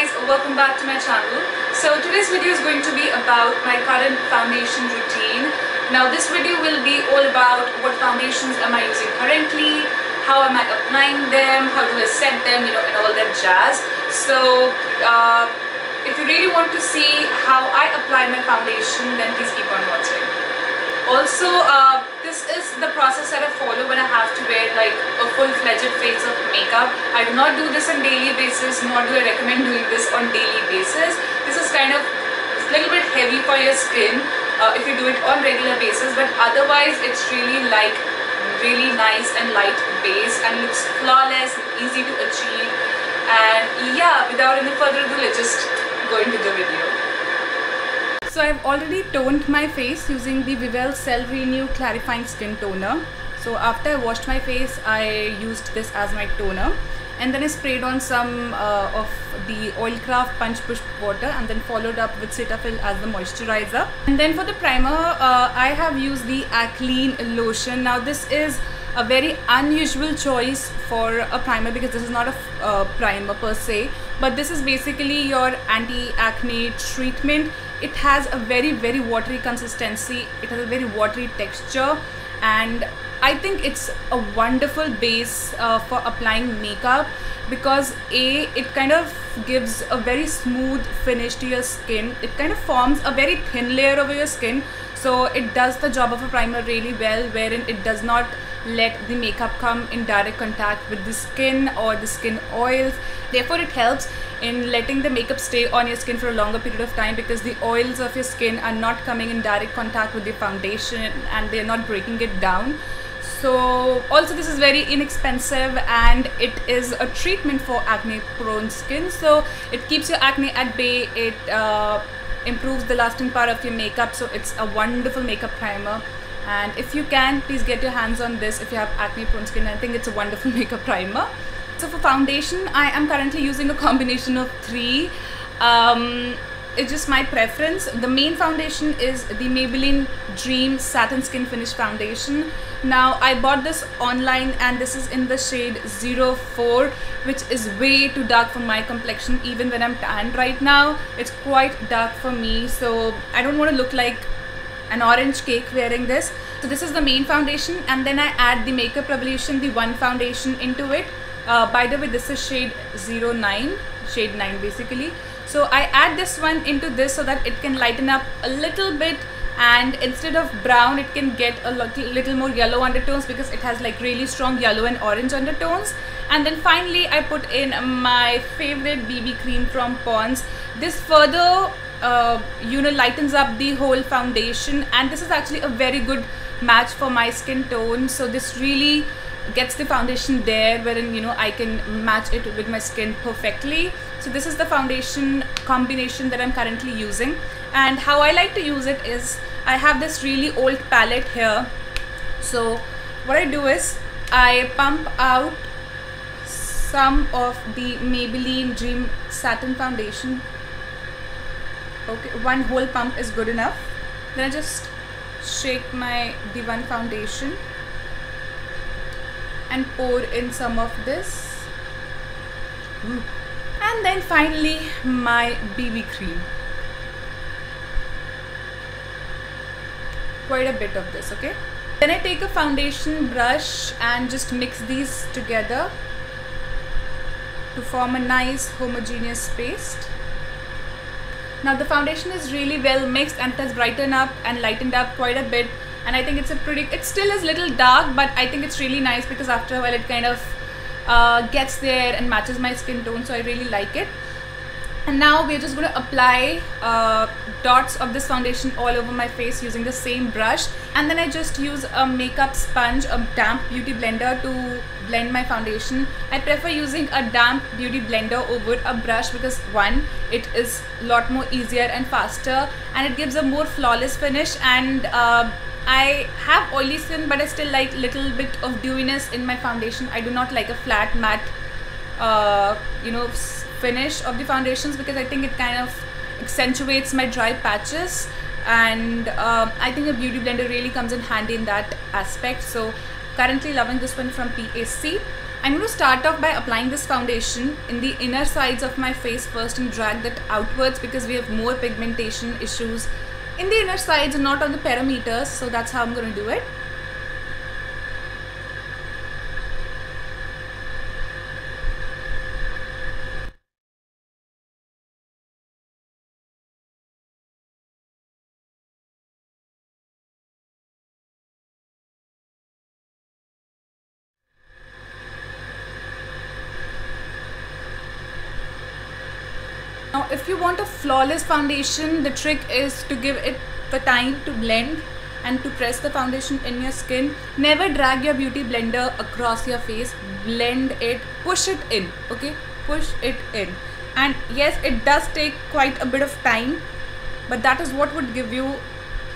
guys, welcome back to my channel. So today's video is going to be about my current foundation routine. Now this video will be all about what foundations am I using currently, how am I applying them, how do I set them, and all that jazz. So if you really want to see how I apply my foundation, then please keep on watching. Also, this is the process that I follow when I have to wear like a full-fledged face of makeup. I do not do this on daily basis, nor do I recommend doing this on daily basis. This is kind of a little bit heavy for your skin if you do it on regular basis, but otherwise it's really like really nice and light base and looks flawless and easy to achieve. And yeah, without any further ado, let's just go into the video. So I've already toned my face using the Vivelle Cell Renew Clarifying Skin Toner. So after I washed my face, I used this as my toner, and then I sprayed on some of the Oilcraft Punch Push water, and then followed up with Cetaphil as the moisturizer. And then for the primer, I have used the Acne lotion. Now this is a very unusual choice for a primer because this is not a primer per se, but this is basically your anti-acne treatment. It has a very watery consistency, it has a very watery texture, and I think it's a wonderful base for applying makeup because it kind of gives a very smooth finish to your skin. It kind of forms a very thin layer over your skin, so it does the job of a primer really well, wherein it does not let the makeup come in direct contact with the skin or the skin oils. Therefore it helps in letting the makeup stay on your skin for a longer period of time because the oils of your skin are not coming in direct contact with the foundation and they're not breaking it down. So also this is very inexpensive and it is a treatment for acne prone skin, so it keeps your acne at bay. It improves the lasting power of your makeup, so it's a wonderful makeup primer. And if you can, please get your hands on this if you have acne prone skin. I think it's a wonderful makeup primer. So for foundation, I am currently using a combination of three. It's just my preference. The main foundation is the Maybelline Dream Satin Skin Finish Foundation. Now I bought this online and this is in the shade 04, which is way too dark for my complexion. Even when I'm tanned right now, it's quite dark for me, so I don't want to look like an orange cake wearing this. So this is the main foundation, and then I add the Makeup Revolution, the one foundation, into it. By the way, this is shade 09, shade 9 basically. So I add this one into this so that it can lighten up a little bit, and instead of brown it can get a little more yellow undertones because it has like really strong yellow and orange undertones. And then finally I put in my favorite BB cream from Pond's. This further lightens up the whole foundation, and this is actually a very good match for my skin tone. So this really gets the foundation there wherein I can match it with my skin perfectly. So this is the foundation combination that I'm currently using, and how I like to use it is I have this really old palette here. So what I do is I pump out some of the Maybelline Dream Satin Foundation. Okay, one whole pump is good enough. Then I just shake the one foundation and pour in some of this. And then finally my BB cream. Quite a bit of this, okay? Then I take a foundation brush and just mix these together to form a nice homogeneous paste. Now the foundation is really well mixed and it has brightened up and lightened up quite a bit, and I think it still is little dark, but I think it's really nice because after a while it kind of gets there and matches my skin tone, so I really like it. And now we're just going to apply dots of this foundation all over my face using the same brush, and then I just use a makeup sponge, a damp beauty blender, to blend my foundation. I prefer using a damp beauty blender over a brush because one, it is a lot more easier and faster, and it gives a more flawless finish. And I have oily skin, but I still like little bit of dewiness in my foundation. I do not like a flat matte finish of the foundations because I think it kind of accentuates my dry patches, and I think a beauty blender really comes in handy in that aspect. So currently loving this one from PAC. I'm going to start off by applying this foundation in the inner sides of my face first and drag that outwards, because we have more pigmentation issues in the inner sides and not on the perimeters. So that's how I'm going to do it. Now if you want a flawless foundation, the trick is to give it the time to blend and to press the foundation in your skin. Never drag your beauty blender across your face. Blend it, push it in, okay? Push it in. And yes, it does take quite a bit of time, but that is what would give you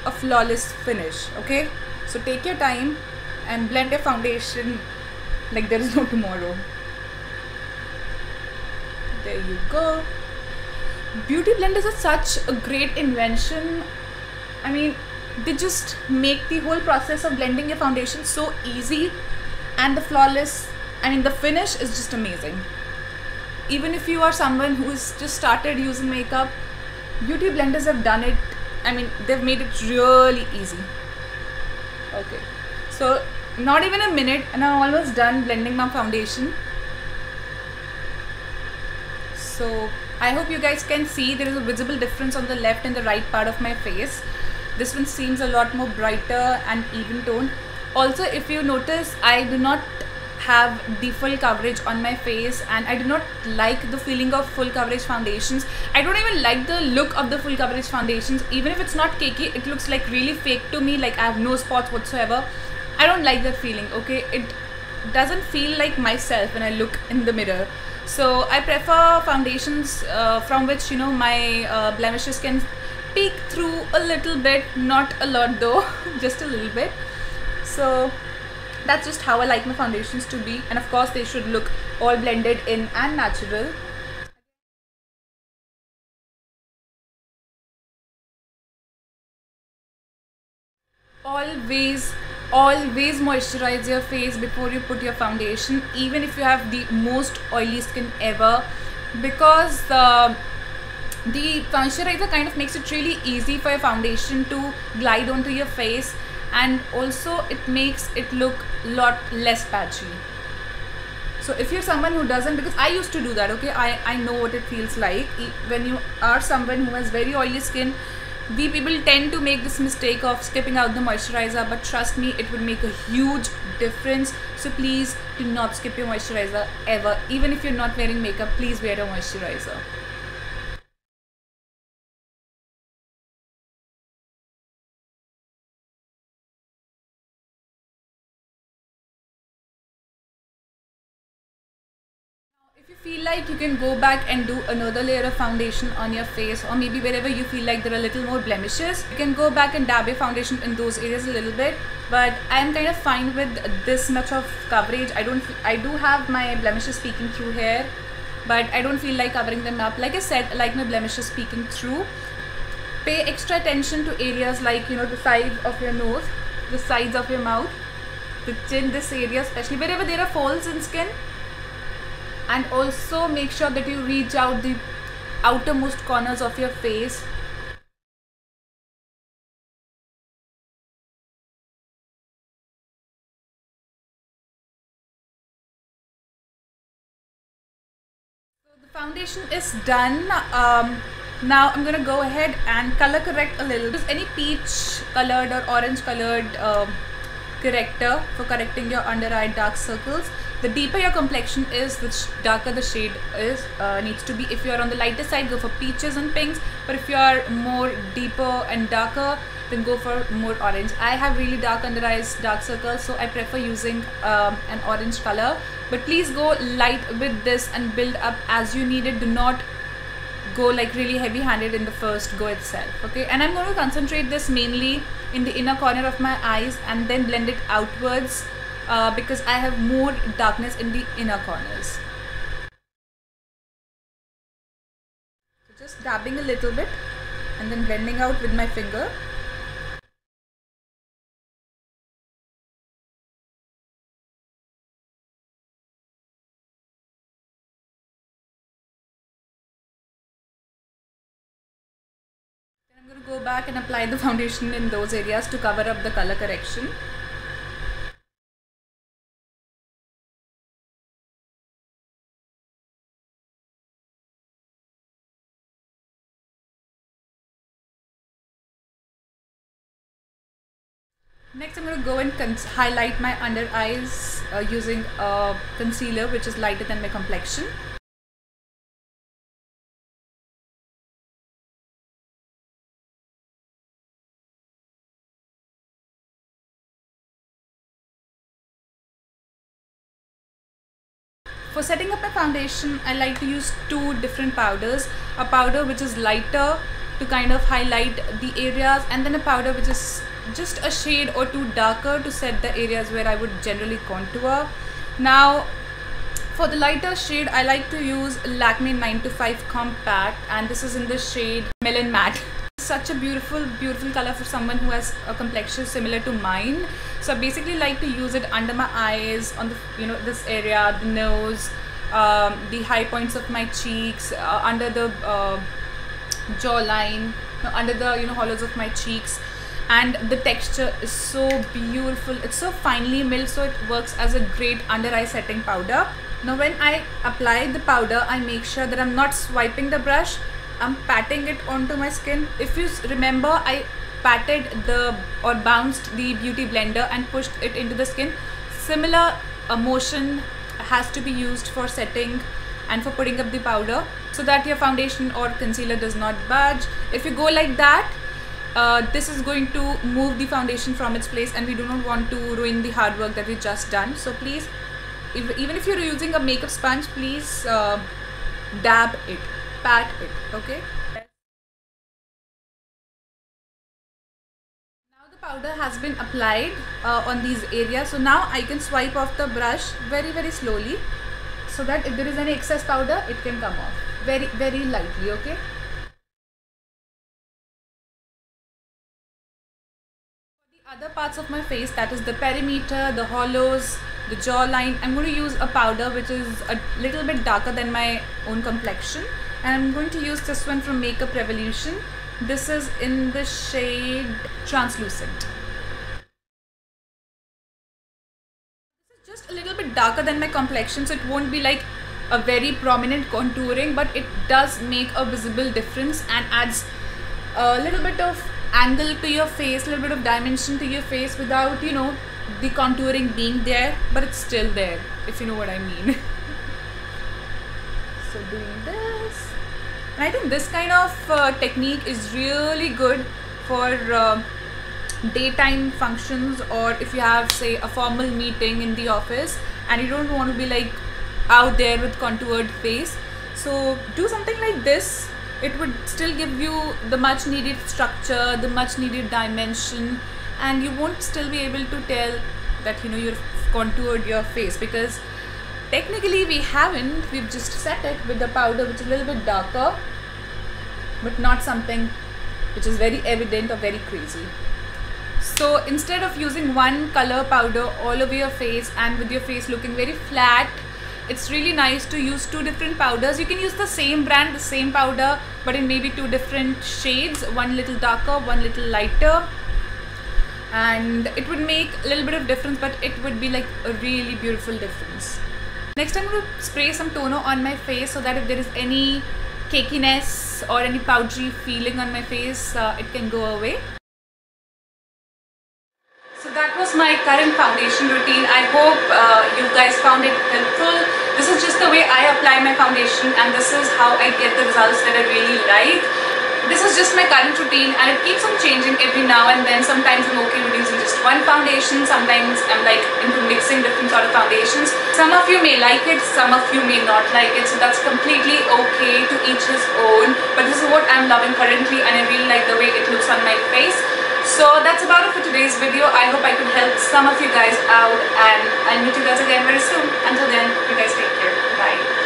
a flawless finish, okay? So take your time and blend your foundation like there is no tomorrow. There you go. Beauty blenders are such a great invention. I mean, they just make the whole process of blending your foundation so easy, and the finish is just amazing. Even if you are someone who has just started using makeup, beauty blenders have done it. I mean, they've made it really easy. Okay, so not even a minute and I'm almost done blending my foundation. So I hope you guys can see there is a visible difference on the left and the right part of my face. This one seems a lot more brighter and even toned. Also, if you notice, I do not have the full coverage on my face, and I do not like the feeling of full coverage foundations. I don't even like the look of the full coverage foundations. Even if it's not cakey, it looks like really fake to me, like I have no spots whatsoever. I don't like that feeling, okay? It doesn't feel like myself when I look in the mirror. So I prefer foundations from which, you know, my blemishes can peek through a little bit, not a lot though, just a little bit. So that's just how I like my foundations to be, and of course they should look all blended in and natural. Always moisturize your face before you put your foundation, even if you have the most oily skin ever, because the moisturizer kind of makes it really easy for your foundation to glide onto your face, and also it makes it look a lot less patchy. So if you're someone who doesn't, because I used to do that, okay, I know what it feels like. When you are someone who has very oily skin, we people tend to make this mistake of skipping out the moisturizer, but trust me, it will make a huge difference. So please do not skip your moisturizer ever. Even if you're not wearing makeup, please wear a moisturizer. If you feel like, you can go back and do another layer of foundation on your face, or maybe wherever you feel like there are a little more blemishes, you can go back and dab your foundation in those areas a little bit. But I'm kind of fine with this much of coverage. I do have my blemishes peeking through here, but I don't feel like covering them up. Like I said, I like my blemishes peeking through. Pay extra attention to areas like, you know, the side of your nose, the sides of your mouth, the chin, this area especially, wherever there are folds in skin. And also make sure that you reach out the outermost corners of your face. So the foundation is done. Now I'm gonna go ahead and color correct a little. Use any peach colored or orange colored corrector for correcting your under eye dark circles. The deeper your complexion is, the darker the shade is needs to be. If you are on the lighter side, go for peaches and pinks, but if you are more deeper and darker, then go for more orange. I have really dark under eyes, dark circles, so I prefer using an orange color. But please go light with this and build up as you need it. Do not go like really heavy handed in the first go itself, okay? And I'm going to concentrate this mainly in the inner corner of my eyes and then blend it outwards because I have more darkness in the inner corners. So just dabbing a little bit and then blending out with my finger. I'm going to go back and apply the foundation in those areas to cover up the color correction. Next, I'm going to go and highlight my under eyes using a concealer which is lighter than my complexion. For setting up my foundation, I like to use two different powders. A powder which is lighter to kind of highlight the areas, and then a powder which is just a shade or two darker to set the areas where I would generally contour. Now, for the lighter shade, I like to use Lakme 9 to 5 Compact, and this is in the shade Melon Matte. Such a beautiful color for someone who has a complexion similar to mine. So I basically like to use it under my eyes, on the this area, the nose, the high points of my cheeks, under the jawline, under the hollows of my cheeks. And the texture is so beautiful. It's so finely milled, so it works as a great under eye setting powder. Now when I apply the powder, I make sure that I'm not swiping the brush. I'm patting it onto my skin. If you remember, I patted or bounced the beauty blender and pushed it into the skin. Similar motion has to be used for setting and for putting up the powder, so that your foundation or concealer does not budge. If you go like that, this is going to move the foundation from its place, and we do not want to ruin the hard work that we just done. So please, even if you're using a makeup sponge, please dab it, pat it, okay? Now the powder has been applied on these areas, so now I can swipe off the brush very slowly, so that if there is any excess powder, it can come off very lightly, okay? Other parts of my face, that is the perimeter, the hollows, the jawline, I'm going to use a powder which is a little bit darker than my own complexion, and I'm going to use this one from Makeup Revolution. This is in the shade Translucent. This is just a little bit darker than my complexion, so it won't be like a very prominent contouring, but it does make a visible difference and adds a little bit of angle to your face, a little bit of dimension to your face without the contouring being there, but it's still there, if you know what I mean. So doing this, and I think this kind of technique is really good for daytime functions, or if you have, say, a formal meeting in the office and you don't want to be like out there with contoured face. So do something like this. It would still give you the much needed structure, the much needed dimension, and you won't still be able to tell that you've contoured your face, because technically we haven't. We've just set it with the powder which is a little bit darker, but not something which is very evident or very crazy. So instead of using one color powder all over your face and with your face looking very flat, it's really nice to use two different powders. You can use the same brand, the same powder, but in maybe two different shades, one little darker, one little lighter, and it would make a little bit of difference, but it would be like a really beautiful difference. Next, I'm going to spray some toner on my face, so that if there is any cakiness or any powdery feeling on my face, it can go away. So that was my current foundation routine. I hope you guys found it helpful. This is just the way I apply my foundation, and this is how I get the results that I really like. This is just my current routine, and it keeps on changing every now and then. Sometimes I'm okay with using just one foundation, sometimes I'm like into mixing different sort of foundations. Some of you may like it, some of you may not like it, so that's completely okay, to each his own. But this is what I'm loving currently, and I really like the way it looks on my face. So that's about it for today's video. I hope I could help some of you guys out, and I'll meet you guys again very soon. Until then, you guys take care. Bye.